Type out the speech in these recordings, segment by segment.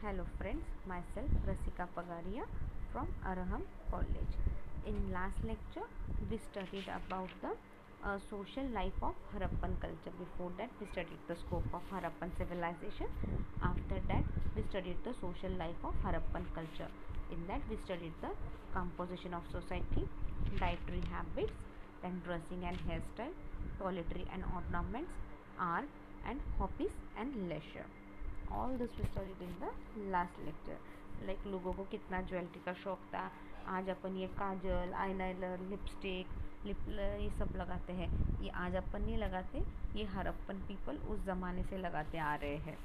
Hello friends, myself Rasika Pagaria from Araham College. In last lecture, we studied about the social life of Harappan culture. Before that, we studied the scope of Harappan civilization. After that, we studied the social life of Harappan culture. In that, we studied the composition of society, dietary habits, then dressing and hairstyle, toiletry and ornaments, art and hobbies and leisure. All this we studied in the last lecture. Like लोगों को कितना jewellery का शौक था. आज अपन ये काजल, eyeliner, lipstick, ये सब लगाते हैं. ये आज अपन नहीं लगाते, ये हरप्पन पीपल उस ज़माने से लगाते आ रहे हैं.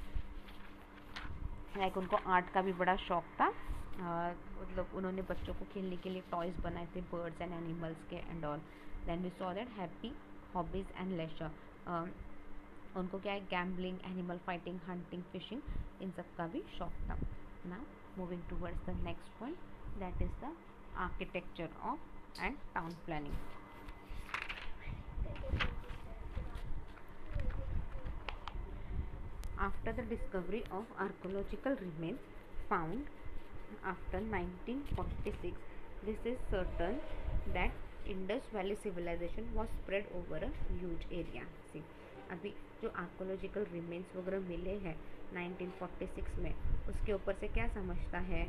लाइक उनको आर्ट का भी बड़ा शौक था. मतलब उन्होंने बच्चों को खेलने के लिए टॉयज़ बनाए थे, बर्ड्स एंड एनिमल्स के and all. Then we saw that happy hobbies and leisure. उनको क्या है, gambling, animal fighting, hunting, fishing, इन सब का भी शौक था. Now moving towards the next point, that is the architecture of and town planning. After the discovery of archaeological remains found after 1946, this is certain that Indus Valley civilization was spread over a huge area. See, अभी जो archaeological remains वगैरह मिले हैं 1946 में, उसके ऊपर से क्या समझता है,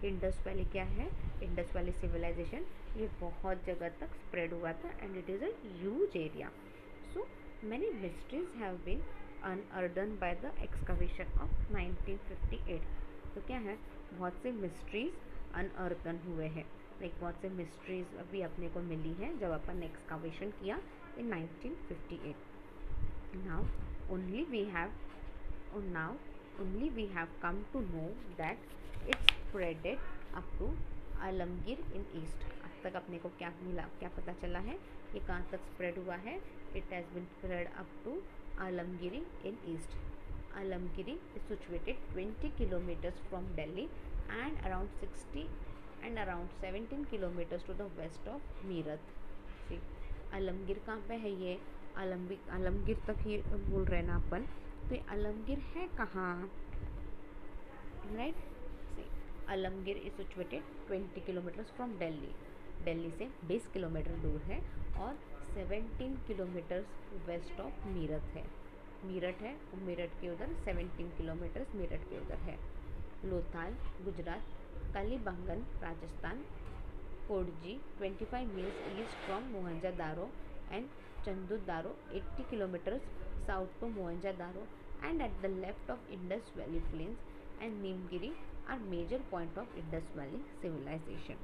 इंडस वैली क्या है, इंडस वैली सिविलाइजेशन ये बहुत जगह तक स्प्रेड हुआ था and it is a huge area. So many mysteries have been unearthed by the excavation of 1958. तो क्या है, बहुत से मिस्ट्रीज अनअर्दन हुए हैं. लाइक बहुत से मिस्ट्रीज अभी अपने को मिली है जब अपन ने एक्सकवेशन किया इन 1958. Now only we have come to know that it spreaded up to Alamgir in east. अब तक अपने को क्या मिला, क्या पता चला है, ये कहाँ तक स्प्रेड हुआ है. It has been spread up to Alamgiri in east. Alamgiri is situated 20 kilometers from Delhi and around 17 kilometers to the west of Meerut. See, Alamgir कहाँ पे है, ये आलमगीर तक ही बोल रहे हैं ना अपन. तो ये आलमगीर है कहाँ, right. Alamgir is situated 20 kilometres from Delhi. Delhi से 20 किलोमीटर दूर है और 17 किलोमीटर्स वेस्ट ऑफ मीरठ है. मीरठ है, मीरठ के उधर 17 किलोमीटर्स मीरठ के उधर है. Lothal Gujarat, Kalibangan Rajasthan, Kot Diji 25 miles east from Mohenjodaro and Chandudaro 80 kilometers south to Mohenjo-daro, and at the left of Indus Valley Plains and Nimgiri are major point of Indus Valley civilization.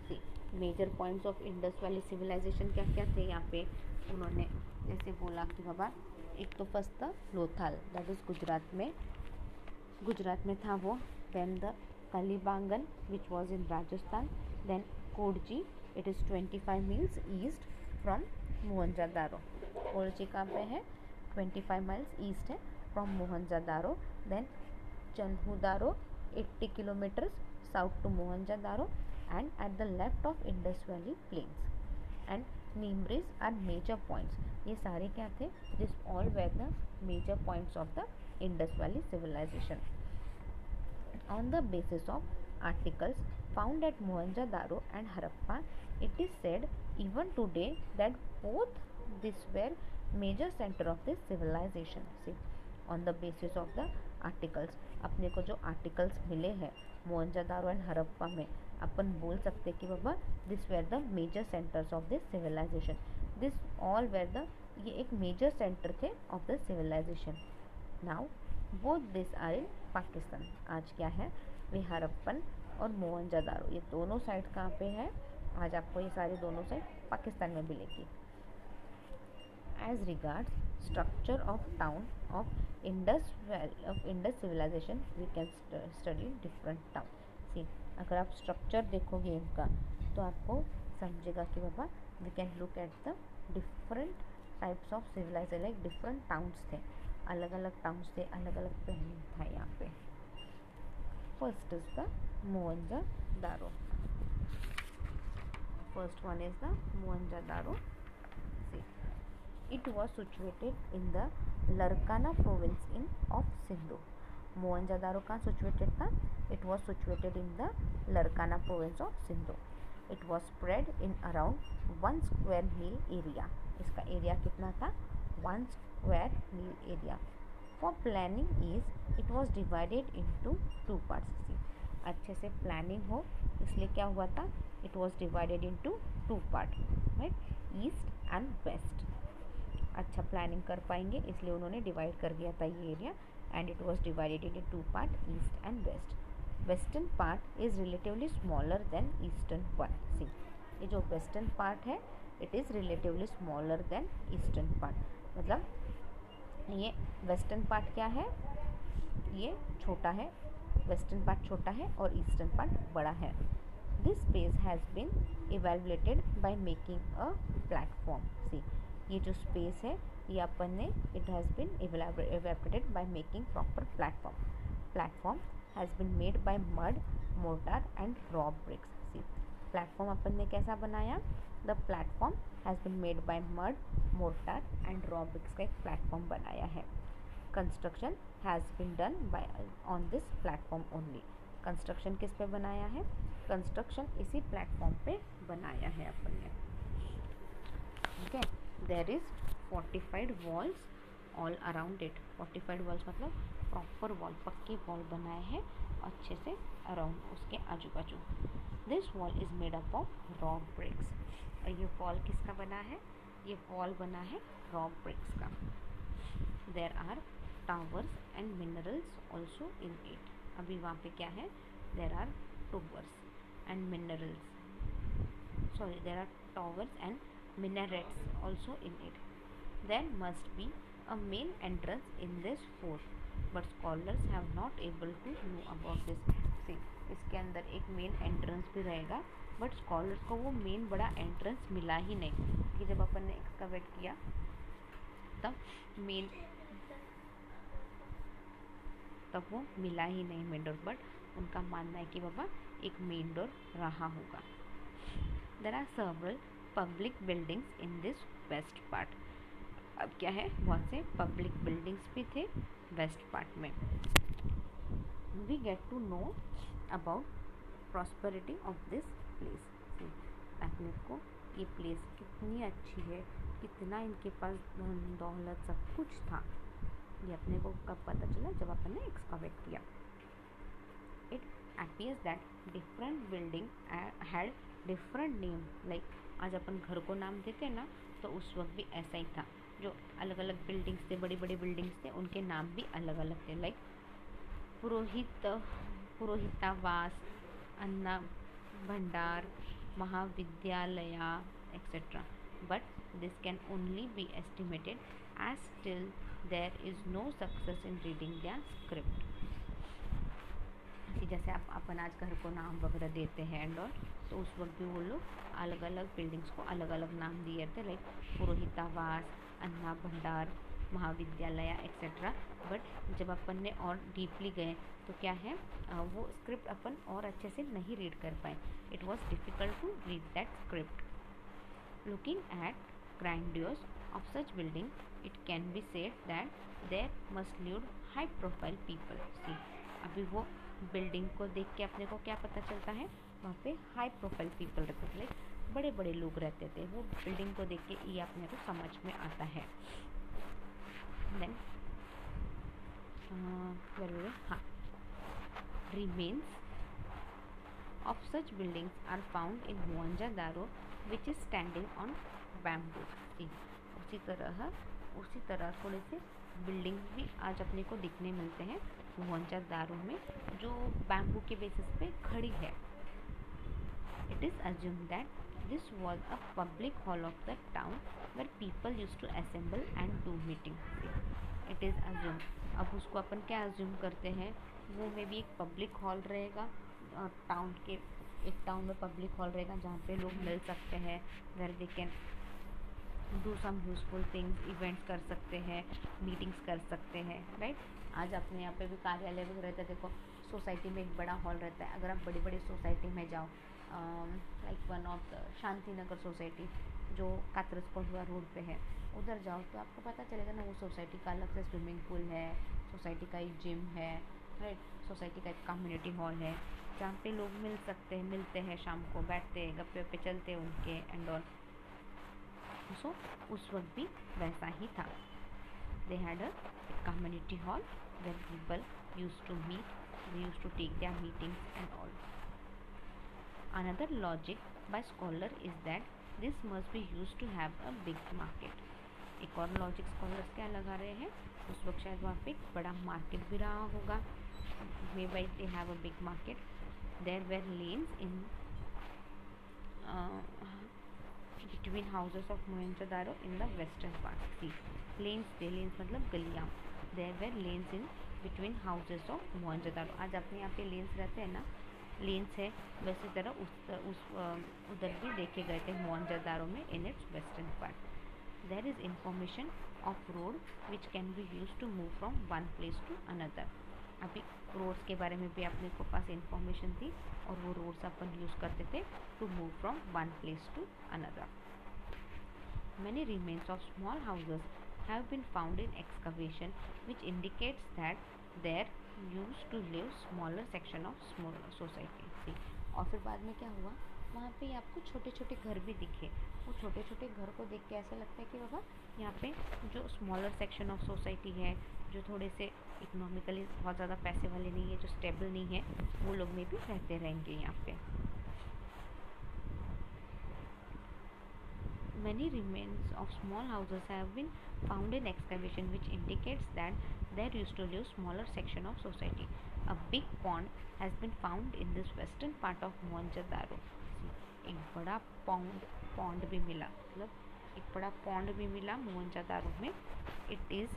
See, major points of Indus Valley civilization क्या क्या थे यहाँ पे. उन्होंने जैसे बोला कि बाबा, एक तो फर्स्ट था लोथाल, दैट इज़ गुजरात में था वो. Then the Kalibangan which was in Rajasthan. Then Kot Diji, it is 25 miles east from Mohenjodaro. Kot Diji कहाँ पे है, 25 माइल्स ईस्ट है from Mohenjodaro. Then Chanhudaro 80 kilometres south to Mohenjodaro and at the left of Indus valley plains. And नीमरीज आर मेजर पॉइंट्स. ये सारे क्या थे, this all were the major points of the Indus valley civilisation. On the basis of articles found at Mohenjo-daro and Harappa, it is said even today that both these were major center of this civilization. See, on the basis of the articles, अपने को जो articles मिले हैं Mohenjodaro and Harappa में, अपन बोल सकते कि बाबा this were the major centres of this civilisation. This all were the, ये एक मेजर सेंटर थे of the civilisation. Now both this are in Pakistan. आज क्या है, वे हरप्पन और मोहनजोदारो ये दोनों साइड कहाँ पे है, आज आपको ये सारे दोनों साइड पाकिस्तान में मिलेगी. As regards structure of town of Indus civilisation we can study different town. See, अगर आप स्ट्रक्चर देखोगे इनका तो आपको समझेगा कि बाबा we can look at the different types of civilisation. Like different towns थे, अलग अलग टाउन्स थे, अलग अलग प्लानिंग था यहाँ पे. First is the Mohenjodaro. First one is the Mohenjodaro. See, it was situated in the Larkana province of Sindhu. Mohenjodaro कहाँ सिचुएटेड था? It was situated in the Larkana province of Sindhu. It was spread in around 1 square mile area. इसका area कितना था? 1 square mile area. For planning is it was divided into 2 parts. अच्छे से planning हो इसलिए क्या हुआ था? It was divided into 2 part, right, east and west. अच्छा प्लानिंग कर पाएंगे इसलिए उन्होंने डिवाइड कर दिया था ये area. And it was divided into 2 part, east and west. Western part is relatively smaller than eastern one. See, ये जो वेस्टर्न पार्ट है it is relatively smaller than eastern part. मतलब ये वेस्टर्न पार्ट क्या है? ये छोटा है, वेस्टर्न पार्ट छोटा है और ईस्टर्न पार्ट बड़ा है. This space has been evaluated by making a platform. See, ये जो स्पेस है ये अपन ने it has been evaluated by making proper platform. Platform has been made by mud, mortar and raw bricks. See, platform अपन ने कैसा बनाया? The platform has been made by mud, mortar and raw bricks का एक platform बनाया है. Construction has been done by on this platform only. Construction किस पे बनाया है? कंस्ट्रक्शन इसी प्लेटफॉर्म पे बनाया है अपन ने. ठीक है. There is fortified walls all around it. Fortified walls मतलब प्रॉपर वॉल, पक्की वॉल बनाए हैं अच्छे से अराउंड उसके आजू बाजू. This wall is made up of raw bricks. और ये वॉल किसका बना है? ये वॉल बना है रॉ ब्रिक्स का. There are towers and minerals also in it. अभी वहाँ पे क्या है? There are towers and minerals, sorry, there are towers and minarets also in it. There must be a main entrance in this fort, but scholars have not able to know about this. See, इसके अंदर एक main entrance भी रहेगा but scholars को वो main बड़ा entrance मिला ही नहीं कि जब अपन ने एक्सकवेट किया तब वो मिला ही नहीं मेन डोर. बट उनका मानना है कि बाबा एक मेन डोर रहा होगा. There are several public buildings in this west part. अब क्या है? बहुत से पब्लिक बिल्डिंग्स भी थे वेस्ट पार्ट में. We get to know about prosperity of this place. अपने को ये प्लेस कितनी अच्छी है, कितना इनके पास धन दौलत सब कुछ था, ये अपने को कब पता चला? जब अपन ने एक्सकवेट किया. It appears that different building had different name. like आज अपन घर को नाम देते हैं ना, तो उस वक्त भी ऐसा ही था. जो अलग अलग बिल्डिंग्स थे, बड़ी बड़ी बिल्डिंग्स थे, उनके नाम भी अलग अलग थे. लाइक पुरोहितावास, अन्ना भंडार, महाविद्यालया etcetera. But this can only be estimated as still there is no success in reading their script. जैसे अपन आज घर को नाम वगैरह देते हैं एंड ऑल, तो उस वक्त भी वो लोग अलग अलग बिल्डिंग्स को अलग अलग नाम दिए थे. लाइक पुरोहितावास, अन्ना भंडार, महाविद्यालय एक्सेट्रा. बट जब अपन ने और डीपली गए तो क्या है, वो स्क्रिप्ट अपन और अच्छे से नहीं रीड कर पाए. It was difficult to read that script. Looking at grandiose of such building, it can be said that there must live high profile people. See, अभी वो बिल्डिंग को देख के अपने को क्या पता चलता है? वहाँ पे हाई प्रोफाइल पीपल रहते थे, लाइक बड़े बड़े लोग रहते थे. वो बिल्डिंग को देख के ये अपने को समझ में आता है. देन हाँ, remains of such buildings are found in Mohenjo-daro, which is standing on bamboo. उसी तरह थोड़े से बिल्डिंग भी आज अपने को दिखने मिलते हैं मोहनजोदारो में, जो बैम्बू के बेसिस पे खड़ी है. It is assume that this was a public hall of the town where people use to assemble and do meeting. It is assume. अब उसको अपन क्या अज्यूम करते हैं? वो में भी एक पब्लिक हॉल रहेगा, एक टाउन में पब्लिक हॉल रहेगा जहाँ पे लोग मिल सकते हैं, where they can do some useful things, events कर सकते हैं, मीटिंग्स कर सकते हैं. राइट. आज अपने यहाँ पे भी कार्यालय भी रहता है. देखो सोसाइटी में एक बड़ा हॉल रहता है. अगर आप बड़ी बड़ी सोसाइटी में जाओ, like one of the Shanti Nagar society जो कातरस कोंडवा रोड पे है, उधर जाओ तो आपको पता चलेगा ना, वो सोसाइटी का अलग से स्विमिंग पूल है, सोसाइटी का एक जिम है, राइट। सोसाइटी का एक कम्युनिटी हॉल है जहाँ पे लोग मिलते हैं शाम को, बैठते हैं, गप्पे वप्पे चलते हैं उनके एंड ऑल। सो उस वक्त भी वैसा ही था। They had a community hall where people used to meet, they used to take their meetings and all. Another logic by scholar is that this must be used to have a big market. एक और logic scholars क्या लगा रहे हैं, उस वक्त शायद वहाँ पे एक बड़ा मार्केट भी रहा होगा। Maybe they have a big market. There were lanes in between houses of Mohenjodaro in the western part. See lanes मतलब गलियाँ। There were lanes in between houses of Mohenjodaro. आज अपने यहाँ पे लेन्स रहते हैं ना, लेन्स है, वैसे तरह उधर भी देखे गए थे मोहनजोदारो में in its western part. There is information of road which can be used to move from one place to another। अभी रोड्स के बारे में भी अपने को पास इंफॉर्मेशन थी और वो रोड्स अपन यूज़ करते थे to move from one place to another. Many remains of small houses have been found in excavation which indicates that there used to live smaller section of small society। और फिर बाद में क्या हुआ, वहाँ पे आपको छोटे छोटे घर भी दिखे। वो छोटे छोटे घर को देख के ऐसा लगता है कि बाबा यहाँ पे जो स्मॉलर सेक्शन ऑफ सोसाइटी है, जो थोड़े से इकोनॉमिकली बहुत ज़्यादा पैसे वाले नहीं है, जो स्टेबल नहीं है, वो लोग में भी रहते रहेंगे यहाँ पे। Many remains of small houses have been found in excavation which indicates that there used to live smaller section of society। A big pond has been found in this western part of Mohenjo-daro। एक बड़ा pond भी मिला, मतलब एक बड़ा pond भी मिला मोहनजोदारो में। It is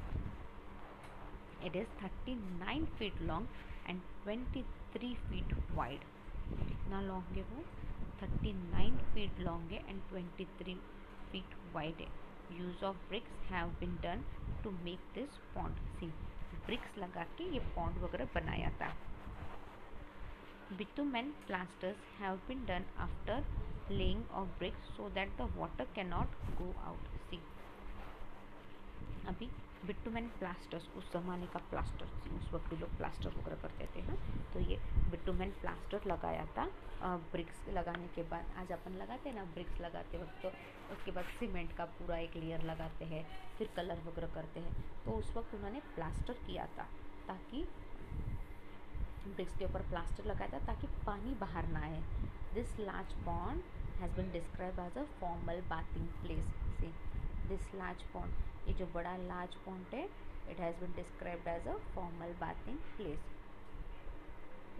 39 feet long and 23 feet wide. कितना लॉन्ग है वो, 39 फीट लॉन्ग है एंड 23 फीट वाइड है। Use of bricks have been done to make this pond. See bricks लगा के ये पॉन्ड वगैरह बनाया था। Bitumen plasters have been done after laying of bricks so that the water cannot go out। See, अभी bitumen plasters, उस ज़माने का प्लास्टर, उस वक्त भी लोग प्लास्टर वगैरह करते थे ना, तो ये बिटुमेन प्लास्टर लगाया था ब्रिक्स लगाने के बाद। आज अपन लगाते हैं ना ब्रिक्स लगाते वक्त, तो उसके बाद सीमेंट का पूरा एक लेयर लगाते हैं, फिर कलर वगैरह करते हैं। तो उस वक्त उन्होंने प्लास्टर किया था, ताकि ब्रिक्स के ऊपर प्लास्टर लगाया था ताकि पानी बाहर ना आए। This large pond has been describe as a formal bathing place. See this large pond, ये जो बड़ा लार्ज पॉन्ड है, it has been described as a formal bathing place.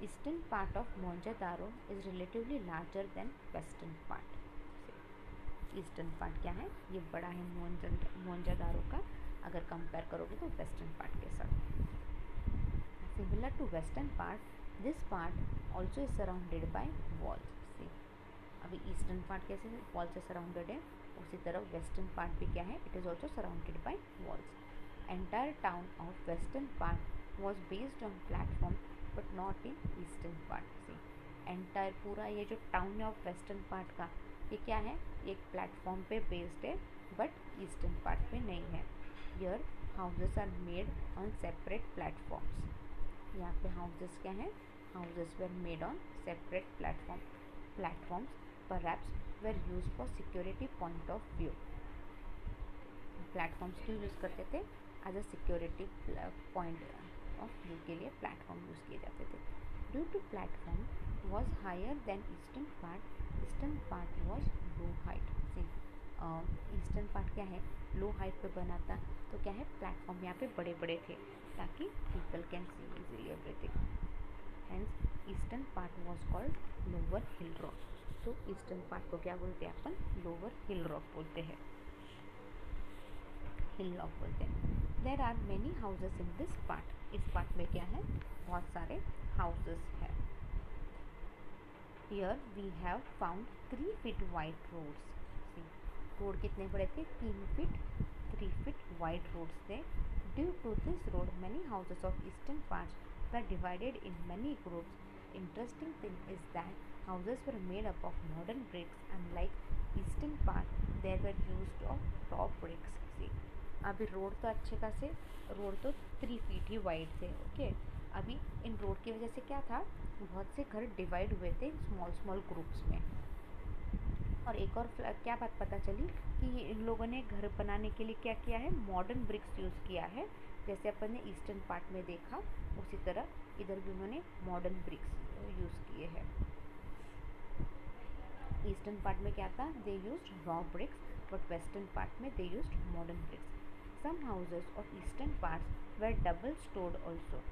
Eastern part of Mohenjodaro is relatively larger than western part. Eastern part क्या है, ये बड़ा है मोहनजोदारो का, अगर कंपेयर करोगे तो वेस्टर्न पार्ट के साथ। Similar to western part, this part also is surrounded by walls। See, अभी ईस्टर्न पार्ट कैसे वॉल से सराउंडेड है, उसी तरह वेस्टर्न पार्ट भी क्या है, it is also surrounded by walls. Entire town of western part was based on platform but not in eastern part. से एंटायर पूरा ये जो टाउन है ऑफ वेस्टर्न पार्ट का, ये क्या है, एक प्लेटफॉर्म पे बेस्ड है बट ईस्टर्न पार्ट पे नहीं है। Here houses are made on separate platforms. यहाँ पे हाउसेस क्या हैं, houses were made on separate platforms perhaps were use for security point of view. Platforms क्यों यूज़ करते थे, as a security point of view के लिए प्लेटफॉर्म यूज़ किए जाते थे। Due to platform was higher than eastern part was low height. See eastern part क्या है, लो हाइट पे बना था, तो क्या है, प्लेटफॉर्म यहाँ पे बड़े बड़े थे ताकि people can see easily everything. Hence eastern part was called lower hill rock. तो ईस्टर्न पार्ट को क्या बोलते हैं अपन, लोअर हिल रॉक बोलते हैं, हिल रॉक बोलते हैं। There are many houses in this part. इस पार्ट में क्या है, बहुत सारे हाउसेस हैं। Here we have found 3 feet wide roads. Road कितने बड़े थे, 3 फीट वाइड रोड्स थे। Due to this road, many houses of eastern parts were divided in many groups। Interesting thing is that houses were made up of modern bricks, unlike eastern part they were used of top bricks। See, अभी road तो अच्छे खासे, road तो 3 feet ही wide थे, okay. अभी इन road की वजह से क्या था, बहुत से घर डिवाइड हुए थे स्मॉल स्मॉल ग्रुप्स में। और एक और क्या बात पता चली कि इन लोगों ने घर बनाने के लिए क्या किया है, मॉडर्न ब्रिक्स यूज़ किया है। जैसे अपन ने ईस्टर्न पार्ट में देखा, उसी तरह इधर भी उन्होंने मॉडर्न ब्रिक्स यूज़ किए हैं। ईस्टर्न पार्ट में क्या था, they used raw bricks, but western part में they used modern bricks. Some houses of eastern parts were double storeyed also.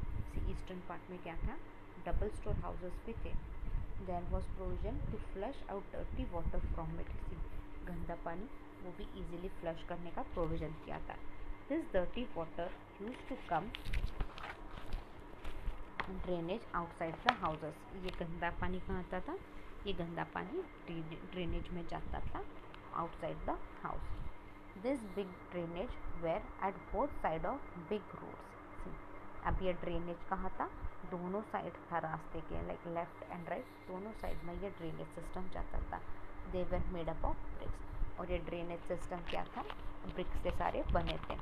Eastern part में क्या था, डबल स्टोर हाउसेस भी थे। There was provision to flush out dirty water from it. गंदा पानी वो भी इजीली फ्लश करने का प्रोविजन किया था। This dirty water used to come drainage outside the houses. ये गंदा पानी कहाँ आता था, ये गंदा पानी ड्रेनेज में जाता था outside the house. This big drainage where at both side of big roads. अब ये ड्रेनेज कहाँ था, दोनों साइड था रास्ते के, लाइक लेफ्ट एंड राइट, दोनों साइड में ये ड्रेनेज सिस्टम जाता था। They were made up of bricks, और ये ड्रेनेज सिस्टम क्या था, ब्रिक्स से सारे बने थे।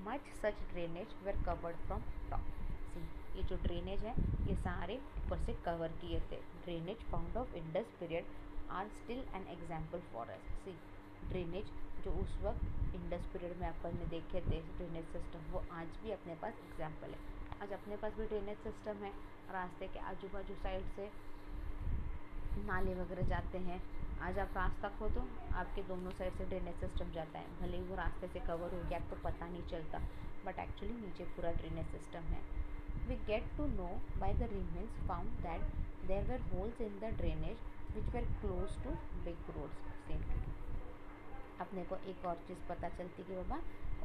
Much such drainage were covered from top. ये जो ड्रेनेज है ये सारे ऊपर से कवर किए थे। Drainage found of Indus period are still an example for us. See drainage जो उस वक्त इंडस पीरियड में अपन ने देखे थे ड्रेनेज सिस्टम, वो आज भी अपने पास एग्जाम्पल है। आज अपने पास भी ड्रेनेज सिस्टम है, रास्ते के आजू बाजू साइड से नाले वगैरह जाते हैं। आज आप रास्ता खोदो, आपके दोनों साइड से ड्रेनेज सिस्टम जाता है, भले ही वो रास्ते से कवर हो गया तो पता नहीं चलता, बट एक्चुअली नीचे पूरा ड्रेनेज सिस्टम है। We get to know by the remains found that there were holes in the drainage which were close to big roads. Same अपने को एक और चीज़ पता चलती कि बाबा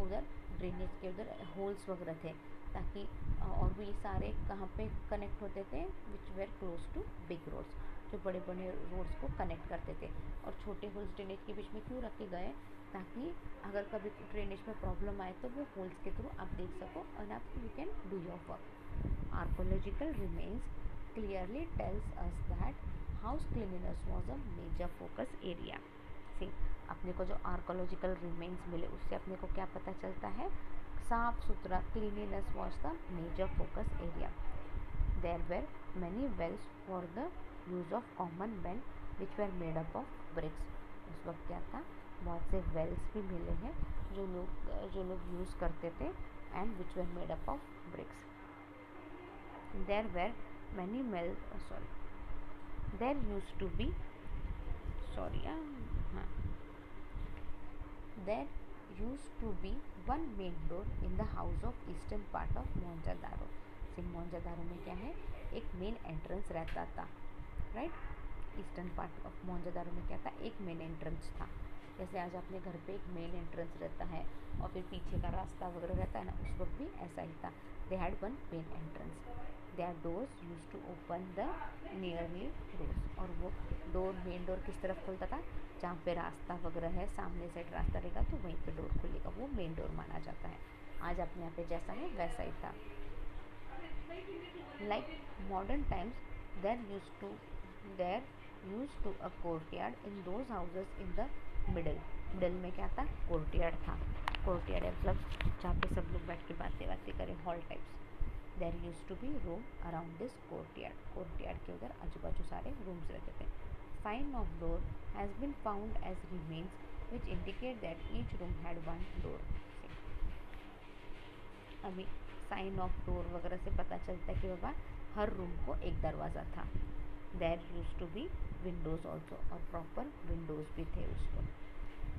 उधर ड्रेनेज के उधर होल्स वगैरह थे, ताकि और भी सारे कहाँ पे कनेक्ट होते थे, which were close to big roads, जो बड़े बड़े रोड्स को कनेक्ट करते थे। और छोटे होल्स ड्रेनेज के बीच में क्यों रखे गए, ताकि अगर कभी ड्रेनेज में प्रॉब्लम आए तो वो होल्स के थ्रू आप देख सको और आप you can do your work. Archaeological remains clearly tells us that house cleanliness was a major focus area. See अपने को जो आर्कोलॉजिकल रिमेन्स मिले उससे अपने को क्या पता चलता है, साफ सुथरा, cleanliness was the major focus area. There were many wells for the use of common man which were made up of bricks. उस वक्त क्या था, बहुत से वेल्स भी मिले हैं जो लोग यूज़ करते थे and which were made up of bricks. There were many there used to be there used to be one main door in the house of eastern part of Mohenjodaro. Mohenjodaro में क्या है, एक मेन एंट्रेंस रहता था, right. Eastern part of Mohenjodaro में क्या था, एक मेन एंट्रेंस था। जैसे आज अपने घर पे एक मेन एंट्रेंस रहता है और फिर पीछे का रास्ता वगैरह रहता है ना, उस वक्त भी ऐसा ही था। They had one main entrance, their doors used to open the nearly doors. और वो डोर, मेन डोर किस तरफ खुलता था, जहाँ पे रास्ता वगैरह है, सामने साइड रास्ता रहेगा तो वहीं पे डोर खुलेगा, वो मेन डोर माना जाता है। आज अपने यहाँ पे जैसा है वैसा ही था। Like modern times there used to a courtyard in those houses in the middle में क्या था, कोर्टयार्ड था। कोर्टयार्ड मतलब जहाँ पे सब लोग बैठ के बातें करें, hall types. There used to be room around this courtyard. Courtyard के उधर आजू बाजू सारे रूम्स रहते थे। Sign of door has been found as remains which indicate that each room had one door। अभी साइन ऑफ डोर वगैरह से पता चलता है कि बाबा हर रूम को एक दरवाज़ा था। There used to be windows also, और प्रॉपर विंडोज़ भी थे उसको।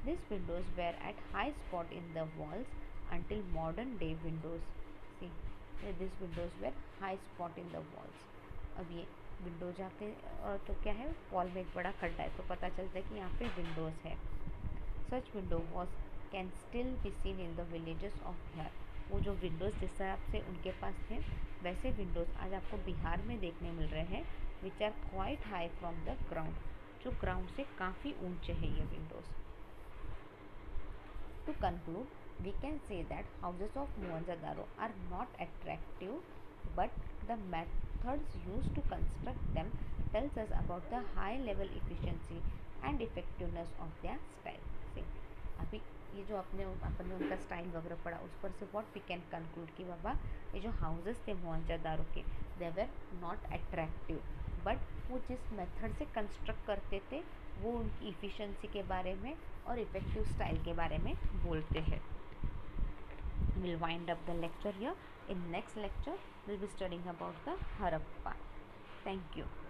This windows were at high spot in the walls until modern day windows. See this windows were high spot in the walls. अब ये विंडो जाते और तो क्या है, वॉल में एक बड़ा खड्डा है तो पता चलता है कि यहाँ पे विंडोज़ है। Such window was can still be seen in the villages of Bihar. वो जो विंडोज़ जिस हिसाब से उनके पास थे वैसे विंडोज़ आज आपको बिहार में देखने मिल रहे हैं, which are quite high from the ground, जो ग्राउंड से काफ़ी ऊंचे हैं ये windows. To conclude we can say that houses of Mohenjodaro are not attractive, but the methods used to construct them tells us about the high level efficiency and effectiveness of their style। से अभी ये जो अपने उनका style वगैरह पढ़ा उस पर से व्हाट वी कैन कंक्लूड कि बाबा ये जो हाउसेस थे मोहनजोदारो के, दे वर नॉट अट्रैक्टिव, बट वो जिस मेथड से कंस्ट्रक्ट करते थे वो उनकी इफ़िशेंसी के बारे में और इफ़ेक्टिव स्टाइल के बारे में बोलते हैं. We'll wind up the lecture here. In next lecture we'll be studying about the Harappa. Thank you.